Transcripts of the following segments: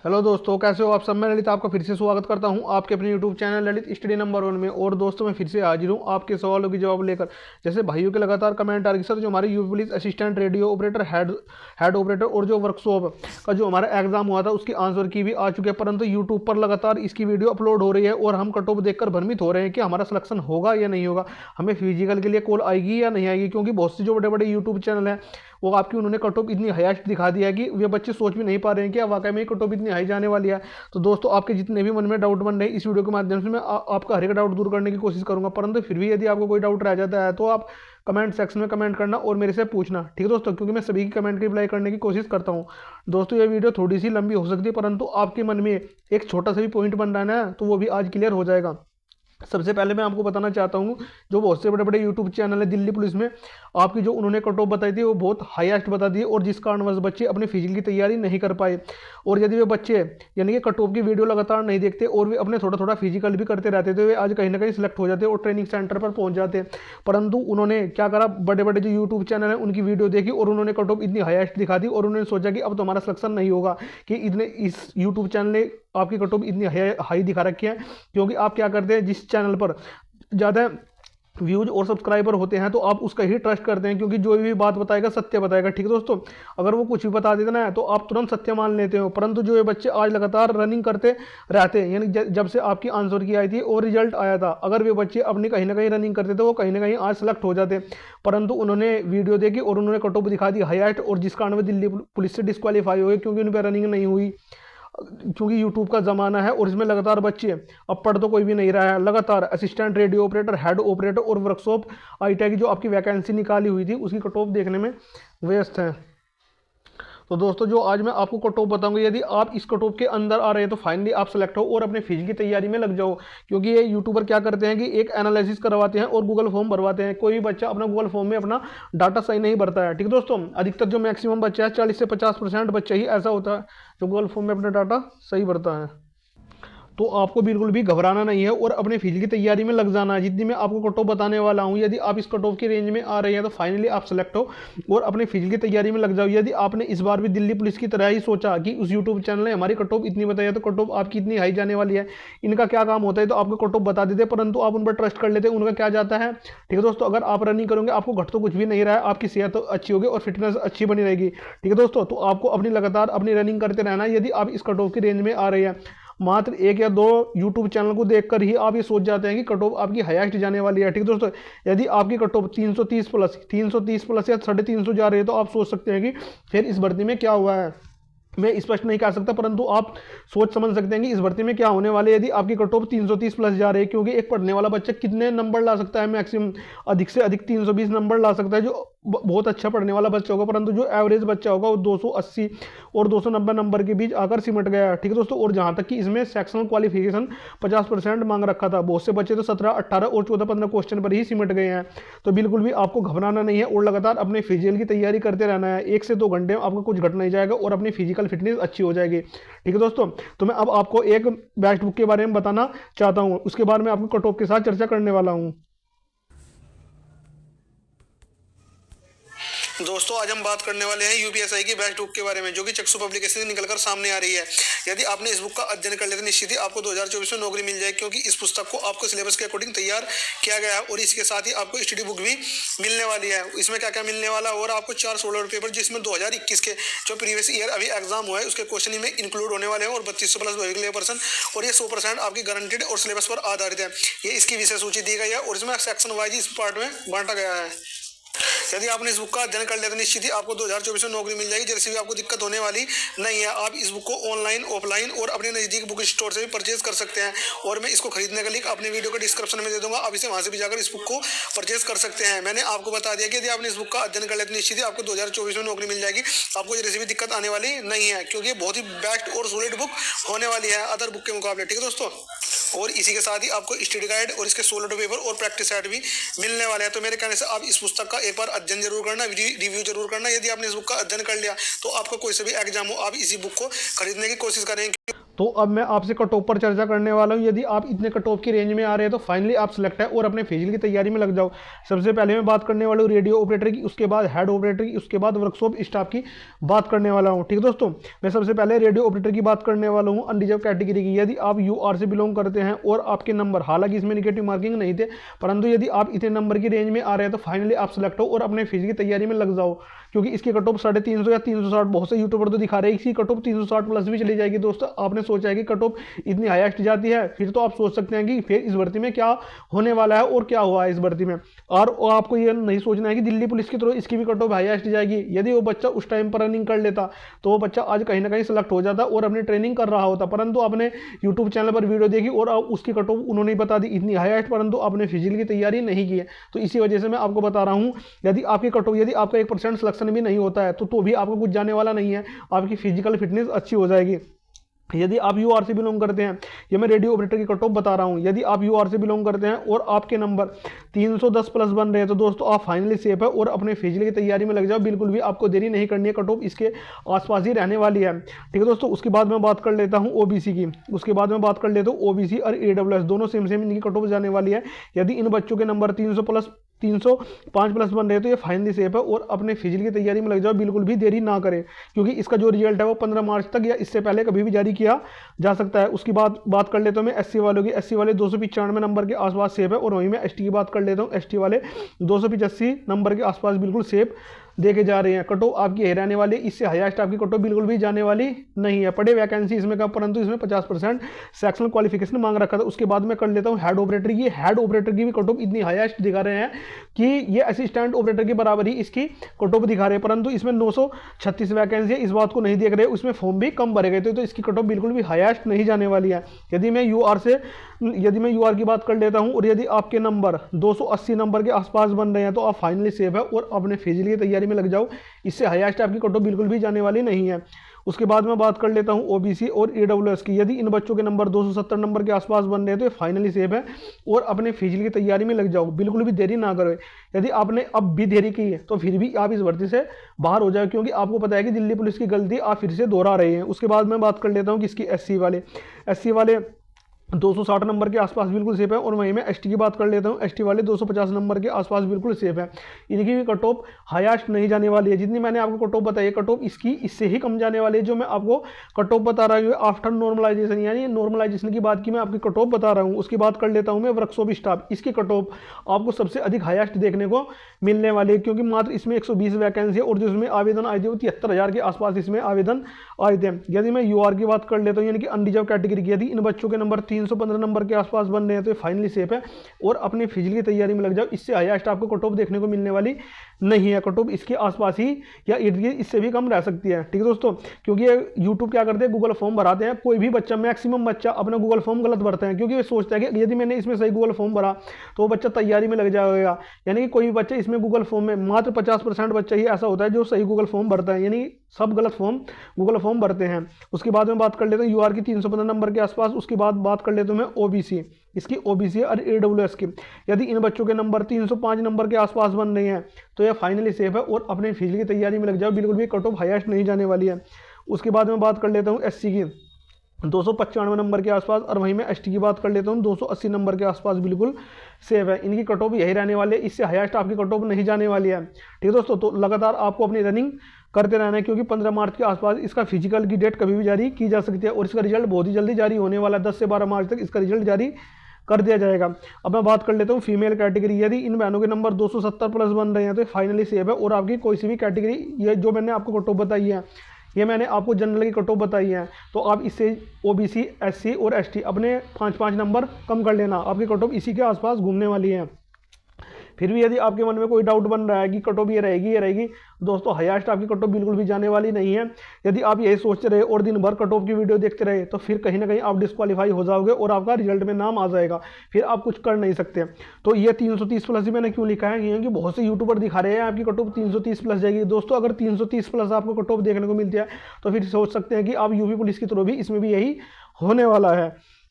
Hello दोस्तों, कैसे हो आप सब। मैं ललित आपका फिर से स्वागत करता हूं आपके अपने YouTube channel Lalit study number 1 में। और दोस्तों, मैं फिर से हाजिर हूं आपके सवालों की जवाब लेकर। जैसे भाइयों के लगातार कमेंट आ रही सर, जो हमारे UP police assistant radio operator head operator और जो वर्कशॉप का जो हमारा एग्जाम हुआ था उसकी आंसर की भी आ चुके हैं, परंतु यूट्यूब पर लगातार इसकी वीडियो अपलोड हो रही है और हम कट ऑफ देखकर भ्रमित हो रहे हैं कि हमारा सिलेक्शन होगा या नहीं होगा, हमें फिजिकल के लिए कॉल आएगी या नहीं आएगी। क्योंकि बहुत से जो बड़े बड़े यूट्यूब चैनल हैं वो आपकी उन्होंने कट ऑफ इतनी हाईएस्ट दिखा दिया है कि वे बच्चे सोच भी नहीं पा रहे हैं कि वाकई में कट ऑफ इतनी हाई जाने वाली है। तो दोस्तों, आपके जितने भी मन में डाउट बन रहे हैं, इस वीडियो के माध्यम से मैं आपका हर एक डाउट दूर करने की कोशिश करूंगा। परंतु फिर भी यदि आपको कोई डाउट रह जाता है तो आप कमेंट सेक्शन में कमेंट करना और मेरे से पूछना, ठीक है दोस्तों, क्योंकि मैं सभी की कमेंट की रिप्लाई करने की कोशिश करता हूं। दोस्तों, ये वीडियो थोड़ी सी लंबी हो सकती है, परंतु आपके मन में एक छोटा सा भी पॉइंट बन रहा है ना, तो वो भी आज क्लियर हो जाएगा। सबसे पहले मैं आपको बताना चाहता हूँ, जो बहुत से बड़े बड़े यूट्यूब चैनल है दिल्ली पुलिस में, आपकी जो उन्होंने कट ऑफ बताई थी वो बहुत हाईएस्ट बता दी और जिस कारणवश बच्चे अपने फिजिकल की तैयारी नहीं कर पाए। और यदि वे बच्चे यानी कि कट ऑफ की वीडियो लगातार नहीं देखते और वे अपने थोड़ा थोड़ा फिजिकल भी करते रहते थे, वे आज कहीं ना कहीं सिलेक्ट हो जाते और ट्रेनिंग सेंटर पर पहुंच जाते। परंतु उन्होंने क्या करा, बड़े बड़े जो यूट्यूब चैनल है उनकी वीडियो देखी और उन्होंने कट ऑफ इतनी हाईएस्ट दिखा दी और उन्होंने सोचा कि अब तो हमारा सिलेक्शन नहीं होगा, कि इतने इस यूट्यूब चैनल ने आपकी कट ऑफ इतनी हाई दिखा रखी है। क्योंकि आप क्या करते हैं, जिस चैनल पर ज़्यादा व्यूज और सब्सक्राइबर होते हैं तो आप उसका ही ट्रस्ट करते हैं, क्योंकि जो भी बात बताएगा सत्य बताएगा, ठीक है दोस्तों। अगर वो कुछ भी बता देता ना तो आप तुरंत सत्य मान लेते हो। परंतु जो ये बच्चे आज लगातार रनिंग करते रहते हैं, यानी जब से आपकी आंसर की आई थी और रिजल्ट आया था, अगर वे बच्चे अपनी कहीं ना कहीं रनिंग करते तो वो कहीं ना कहीं आज सेलेक्ट हो जाते। परंतु उन्होंने वीडियो देखी और उन्होंने कट ऑफ दिखा दी हाईएस्ट, और जिस कारण वे दिल्ली पुलिस से डिस्क्वालीफाई हो गए, क्योंकि उन पर रनिंग नहीं हुई। क्योंकि यूट्यूब का ज़माना है और इसमें लगातार बच्चे, अब पढ़ तो कोई भी नहीं रहा है, लगातार assistant radio operator, head operator और वर्कशॉप आईटीआई की जो आपकी वैकेंसी निकाली हुई थी उसकी कट ऑफ देखने में व्यस्त हैं। तो दोस्तों, जो आज मैं आपको कट ऑफ बताऊंगा, यदि आप इस कट ऑफ के अंदर आ रहे हैं तो फाइनली आप सेलेक्ट हो और अपने फिजिकल की तैयारी में लग जाओ। क्योंकि ये यूट्यूबर क्या करते हैं कि एक एनालिसिस करवाते हैं और गूगल फॉर्म भरवाते हैं। कोई बच्चा अपना गूगल फॉर्म में अपना डाटा सही नहीं भरता है, ठीक है दोस्तों। अधिकतर जो मैक्सिमम बच्चा है 40 से 50% बच्चा ही ऐसा होता है जो गूगल फॉर्म में अपना डाटा सही भरता है। तो आपको बिल्कुल भी घबराना नहीं है और अपने फील्ड की तैयारी में लग जाना है। जितनी मैं आपको कट ऑफ बताने वाला हूं, यदि आप इस कट ऑफ की रेंज में आ रहे हैं तो फाइनली आप सेलेक्ट हो और अपने फील्ड की तैयारी में लग जाओ। यदि आपने इस बार भी दिल्ली पुलिस की तरह ही सोचा कि उस यूट्यूब चैनल ने हमारी कट ऑफ इतनी बताई है तो कट ऑफ आपकी इतनी हाई जाने वाली है, इनका क्या काम होता है, तो आपको कट ऑफ बता देते, परंतु आप उन पर ट्रस्ट कर लेते, उनका क्या जाता है। ठीक है दोस्तों, अगर आप रनिंग करोगे आपको घट तो कुछ भी नहीं रहा है, आपकी सेहत तो अच्छी होगी और फिटनेस अच्छी बनी रहेगी, ठीक है दोस्तों। तो आपको अपनी लगातार अपनी रनिंग करते रहना है। यदि आप इस कट ऑफ की रेंज में आ रहे हैं, मात्र एक या दो यूट्यूब चैनल को देखकर ही आप ये सोच जाते हैं कि कट ऑफ आपकी हाईएस्ट जाने वाली है, ठीक है दोस्तों। यदि आपकी कट ऑफ 330 प्लस या 350 जा रही है तो आप सोच सकते हैं कि फिर इस भर्ती में क्या हुआ है। मैं स्पष्ट नहीं कह सकता, परंतु आप सोच समझ सकते हैं कि इस भर्ती में क्या होने वाले यदि आपकी कट ऑफ 330 प्लस जा रही है। क्योंकि एक पढ़ने वाला बच्चा कितने नंबर ला सकता है, मैक्सिमम अधिक से अधिक 320 नंबर ला सकता है, जो बहुत अच्छा पढ़ने वाला बच्चा होगा। परंतु जो एवरेज बच्चा होगा वो 280 और 290 नंबर के बीच आकर सिमट गया, ठीक है दोस्तों। और जहां तक कि इसमें सेक्शनल क्वालिफिकेशन 50% मांग रखा था, बहुत से बच्चे तो 17, 18 और 14, 15 क्वेश्चन पर ही सिमट गए हैं। तो बिल्कुल भी आपको घबराना नहीं है और लगातार अपने फिजिकल की तैयारी करते रहना है। 1 से 2 घंटे में आपको कुछ घट नहीं जाएगा और अपनी फिजिकल फिटनेस अच्छी हो जाएगी, ठीक है दोस्तों। तो मैं अब आपको एक बेस्ट बुक के बारे में बताना चाहता हूं, उसके बारे में आपको कट ऑफ के साथ चर्चा करने वाला हूं। दोस्तों, आज हम बात करने वाले हैं यूपीएसआई की बेस्ट बुक के बारे में, जो कि चक्षु पब्लिकेशन से निकलकर सामने आ रही है। यदि आपने इस बुक का अध्ययन कर लिया तो निश्चित ही आपको 2024 में नौकरी मिल जाएगी, क्योंकि इस पुस्तक को आपको सिलेबस के अकॉर्डिंग तैयार किया गया है और इसके साथ ही आपको स्टडी बुक भी मिलने वाली है। इसमें क्या क्या मिलने वाला है, और आपको 4 सोलर पेपर जिसमें 2021 के जो प्रीवियस ईयर अभी एग्जाम हुआ है उसके क्वेश्चन में इंक्लूड होने वाले हैं और 3200 प्लस पर्सन, और ये 100% आपकी गारंटेड और सिलेबस पर आधारित है। ये इसकी विषय सूची दी गई है और इसमें सेक्शन वाइज इस पार्ट में बांटा गया है। यदि आपने इस बुक का अध्ययन कर लिया तो निश्चित ही आपको 2024 में नौकरी मिल जाएगी, जैसे भी आपको दिक्कत होने वाली नहीं है। आप इस बुक को ऑनलाइन, ऑफलाइन और अपने नजदीक बुक स्टोर से भी परचेज कर सकते हैं, और मैं इसको खरीदने का लिंक अपने वीडियो के डिस्क्रिप्शन में दे दूंगा, आप इसे वहां से भी जाकर इस बुक को परचेज कर सकते हैं। मैंने आपको बता दिया कि यदि आपने इस बुक का अध्ययन कर लिया तो निश्चित ही आपको 2024 में नौकरी मिल जाएगी, आपको जैसे भी दिक्कत आने वाली नहीं है, क्योंकि बहुत ही बेस्ट और सॉलिड बुक होने वाली है अदर बुक के मुकाबले, ठीक है दोस्तों। और इसी के साथ ही आपको स्टडी गाइड और इसके सोलर पेपर और प्रैक्टिस सेट भी मिलने वाले हैं। तो मेरे कहने से आप इस पुस्तक का एक बार अध्ययन जरूर करना, रिव्यू जरूर करना। यदि आपने इस बुक का अध्ययन कर लिया तो आपका कोई से भी एग्जाम हो, आप इसी बुक को खरीदने की कोशिश करें। तो अब मैं आपसे कट ऑफ पर चर्चा करने वाला हूँ। यदि आप इतने कट ऑफ की रेंज में आ रहे हैं तो फाइनली आप सिलेक्ट है और अपने फिजिकल की तैयारी में लग जाओ। सबसे पहले मैं बात करने वाला हूँ रेडियो ऑपरेटर की, उसके बाद हेड ऑपरेटर की, उसके बाद वर्कशॉप स्टाफ की बात करने वाला हूँ। ठीक है दोस्तों, मैं सबसे पहले रेडियो ऑपरेटर की बात करने वाला हूँ अनरिजर्व कैटेगरी की। यदि आप यूआर से बिलोंग करते हैं और आपके नंबर, हालांकि इसमें निगेटिव मार्किंग नहीं थे, परंतु यदि आप इतने नंबर की रेंज में आ रहे हैं तो फाइनली आप सिलेक्ट हो और अपने फिजिकल की तैयारी में लग जाओ, क्योंकि इसकी कट ऑफ 350 या 360, बहुत से यूट्यूबर तो दिखा रहे हैं इसकी कट ऑफ 360 प्लस भी चली जाएगी। दोस्तों आपने सोचा है कि कट ऑफ इतनी हाईएस्ट जाती है, फिर तो आप सोच सकते हैं कि फिर इस भर्ती में क्या होने वाला है और क्या हुआ है इस भर्ती में। और आपको ये नहीं सोचना है कि दिल्ली पुलिस की तरह इसकी भी कट ऑफ हाईएस्ट जाएगी। यदि वो बच्चा उस टाइम पर रनिंग कर लेता तो वो बच्चा आज कहीं ना कहीं सेलेक्ट हो जाता और अपनी ट्रेनिंग कर रहा होता, परंतु आपने यूट्यूब चैनल पर वीडियो देखी और उसकी कट ऑफ उन्होंने बता दी इतनी हाईएस्ट, परंतु आपने फिजिकल की तैयारी नहीं की है। तो इसी वजह से मैं आपको बता रहा हूँ, यदि आपकी कट ऑफ, यदि आपका 1% सिलेक्शन भी नहीं होता है तो भी आपको कुछ जाने वाला नहीं है, आपकी फिजिकल फिटनेस अच्छी हो जाएगी। यदि आप यूआर से बिलोंग करते हैं, ये मैं रेडियो ऑपरेटर की कट ऑफ बता रहा हूं, यदि आप यूआर से बिलोंग करते हैं और आपके नंबर 310 प्लस बन रहे हैं तो दोस्तों आप फाइनली सेफ है और अपने फिजिकल की तैयारी में लग जाओ। बिल्कुल भी आपको देरी नहीं करनी है, कट ऑफ इसके आसपास ही रहने वाली है। ठीक है दोस्तों, उसके बाद मैं बात कर लेता हूँ ओबीसी की। उसके बाद मैं बात कर लेता हूँ ओबीसी और ईडब्ल्यूएस, दोनों सेम इनकी कट ऑफ जाने वाली है। यदि इन बच्चों के नंबर 305 प्लस बन रहे तो ये फाइनली सेफ है और अपने फिजिकल की तैयारी में लग जाओ, बिल्कुल भी देरी ना करें, क्योंकि इसका जो रिजल्ट है वो 15 मार्च तक या इससे पहले कभी भी जारी किया जा सकता है। उसकी बात कर लेता हूँ मैं एससी वालों की। एससी वाले 295 नंबर के आसपास सेफ है और वहीं मैं एसटी की बात कर लेता हूँ। एसटी वाले 285 नंबर के आसपास बिल्कुल सेफ देखे जा रहे हैं। कट ऑफ आपकी यही रहने वाली, इससे हाईएस्ट आपकी कट ऑफ बिल्कुल भी जाने वाली नहीं है। पढ़े वैकेंसी इसमें कम, परंतु इसमें 50% सेक्शनल क्वालिफिकेशन मांग रखा था। उसके बाद मैं कर लेता हूँ हेड ऑपरेटर की। हेड ऑपरेटर की भी कट ऑफ इतनी हाईएस्ट दिखा रहे हैं कि ये असिस्टेंट ऑपरेटर के बराबर ही इसकी कट ऑफ दिखा रहे हैं, परंतु इसमें 936 वैकेंसी है, इस बात को नहीं देख रहे, उसमें फॉर्म भी कम भरे गए थे, तो इसकी कट ऑफ बिल्कुल भी हाईएस्ट नहीं जाने वाली है। यदि मैं यूआर की बात कर लेता हूं और यदि आपके नंबर 280 नंबर के आसपास बन रहे हैं तो आप फाइनली सेफ है और अपने फिजिकल की तैयारी में लग जाओ, इससे हाईएस्ट आपकी कट ऑफ बिल्कुल भी जाने वाली नहीं है। उसके बाद मैं बात कर लेता हूं ओबीसी और ईडब्ल्यूएस की। यदि इन बच्चों के नंबर 270 नंबर के आसपास बन रहे हैं तो ये फाइनली सेफ है और अपने फिजिकल की तैयारी में लग जाओ, बिल्कुल भी देरी ना करो। यदि आपने अब भी देरी की है तो फिर भी आप इस भर्ती से बाहर हो जाए, क्योंकि आपको पता है कि दिल्ली पुलिस की गलती आप फिर से दोहरा रहे हैं। उसके बाद मैं बात कर लेता हूँ किसकी, एससी वाले 260 नंबर के आसपास बिल्कुल सेफ है और वहीं मैं एसटी की बात कर लेता हूँ। एसटी वाले 250 नंबर के आसपास बिल्कुल सेफ है, इनकी भी कट ऑफ हाईएस्ट नहीं जाने वाली है। जितनी मैंने आपको कट ऑफ बताई है, कट ऑफ इसकी इससे ही कम जाने वाली है। जो मैं आपको कट ऑफ बता रहा हूँ आफ्टर नॉर्मलाइजेशन, यानी नॉर्मलाइजेशन की बात की मैं आपकी कट ऑफ बता रहा हूँ। उसकी बात कर लेता हूँ मैं वर्कशॉप स्टाफ। इसकी कट ऑफ आपको सबसे अधिक हाईएस्ट देखने को मिलने वाली है, क्योंकि मात्र इसमें 120 वैकेंसी है और जिसमें आवेदन आए थे वो 73,000 के आसपास इसमें आवेदन आए थे। यदि मैं यूआर की बात कर लेता हूँ, यानी कि अनरिजर्व कैटेगरी की, यदि इन बच्चों के नंबर 315 नंबर के आसपास बन रहे हैं तो फाइनली सेफ है और अपनी फिजिकल की तैयारी में लग जाओ, इससे हाईएस्ट आपको कट ऑफ देखने को मिलने वाली नहीं है। कट ऑफ इसके आसपास ही या इर्द गिर्द इससे भी कम रह सकती है। ठीक है दोस्तों, क्योंकि यूट्यूब क्या करते हैं, गूगल फॉर्म भराते हैं, कोई भी बच्चा, मैक्सिमम बच्चा अपना गूगल फॉर्म गलत भरता है, क्योंकि वे सोचता है कि यदि मैंने इसमें सही गूगल फॉर्म भरा तो वो बच्चा तैयारी में लग जाएगा। यानी कि कोई भी बच्चा इसमें गूगल फॉर्म में मात्र 50% बच्चा ही ऐसा होता है जो सही गूगल फॉर्म भरता है, यानी सब गलत गूगल फॉर्म भरते हैं। उसके बाद में बात कर लेते हैं यूआर की 315 नंबर के आसपास। उसके बाद बात कर लेते हैं मैं ओबीसी, इसकी ओबीसी और ईडब्ल्यूएस की। यदि इन बच्चों के नंबर 305 नंबर के आसपास बन रहे हैं तो यह फाइनली सेफ है और अपने फिजिकल की तैयारी में लग जाओ, बिल्कुल भी कट ऑफ हाईएस्ट नहीं जाने वाली है। उसके बाद में बात कर लेता हूँ एससी की 295 नंबर के आसपास और वहीं मैं एसटी की बात कर लेता हूँ 280 नंबर के आसपास बिल्कुल सेफ है। इनकी कट ऑफ यही रहने वाली है, इससे हाईएस्ट आपकी कट ऑफ नहीं जाने वाली है। ठीक है दोस्तों, तो लगातार आपको अपनी रनिंग करते रहना है, क्योंकि 15 मार्च के आसपास इसका फिजिकल की डेट कभी भी जारी की जा सकती है और इसका रिजल्ट बहुत ही जल्दी जारी होने वाला है। 10 से 12 मार्च तक इसका रिजल्ट जारी कर दिया जाएगा। अब मैं बात कर लेता हूँ फीमेल कैटेगरी। यदि इन बहनों के नंबर 270 प्लस बन रहे हैं तो फाइनली सेफ है और आपकी कोई सी भी कैटेगरी, ये जो मैंने आपको कट ऑफ बताई है, ये मैंने आपको जनरल की कट ऑफ बताई है, तो आप इससे ओबीसी, एससी और एसटी अपने 5-5 नंबर कम कर लेना, आपकी कट ऑफ इसी के आसपास घूमने वाली है। फिर भी यदि आपके मन में कोई डाउट बन रहा है कि कट ऑफ ये रहेगी, दोस्तों हाईएस्ट आपकी कट ऑफ बिल्कुल भी जाने वाली नहीं है। यदि आप यही सोचते रहे और दिन भर कट ऑफ की वीडियो देखते रहे तो फिर कहीं ना कहीं आप डिस्क्वालीफाई हो जाओगे और आपका रिजल्ट में नाम आ जाएगा, फिर आप कुछ कर नहीं सकते। तो ये 330 प्लस ही मैंने क्यों लिखा है, क्योंकि बहुत से यूट्यूबर दिखा रहे हैं आपकी कट ऑफ 330 प्लस जाएगी। दोस्तों अगर 330 प्लस आपको कट ऑफ देखने को मिलती है तो फिर सोच सकते हैं कि आप यूपी पुलिस की तरह भी इसमें भी यही होने वाला है।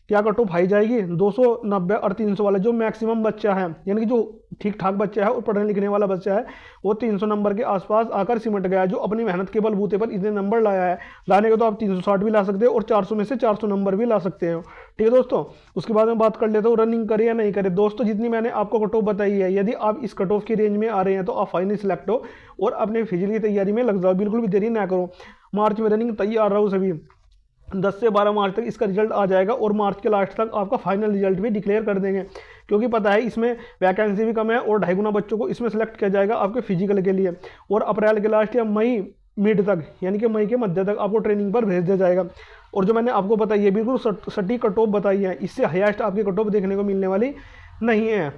क्या कट ऑफ हाई जाएगी, 290 और 300 वाला जो मैक्सिमम बच्चा है, यानी कि जो ठीक ठाक बच्चा है और पढ़ने लिखने वाला बच्चा है, वो 300 नंबर के आसपास आकर सिमट गया है, जो अपनी मेहनत के बलबूते पर इतने नंबर लाया है। लाने के तो आप 360 भी ला सकते हो और 400 में से 400 नंबर भी ला सकते हो। ठीक है दोस्तों, उसके बाद में बात कर लेता हूँ रनिंग करे या नहीं करे। दोस्तों जितनी मैंने आपको कट ऑफ बताई है, यदि आप इस कट ऑफ की रेंज में आ रहे हैं तो आप फाइनली सिलेक्ट हो और अपने फिजिकल की तैयारी में लग जाओ, बिल्कुल भी देरी ना करो। मार्च में रनिंग तैयार रहो सभी, 10 से 12 मार्च तक इसका रिजल्ट आ जाएगा और मार्च के लास्ट तक आपका फाइनल रिजल्ट भी डिक्लेयर कर देंगे, क्योंकि पता है इसमें वैकेंसी भी कम है और 2.5 गुना बच्चों को इसमें सेलेक्ट किया जाएगा आपके फिजिकल के लिए। और अप्रैल के लास्ट या मई मिड तक, यानी कि मई के मध्य तक आपको ट्रेनिंग पर भेज दिया जाएगा। और जो मैंने आपको बताई है बिल्कुल सटीक कट ऑफ बताई है, इससे हाईएस्ट आपकी कट ऑफ देखने को मिलने वाली नहीं है।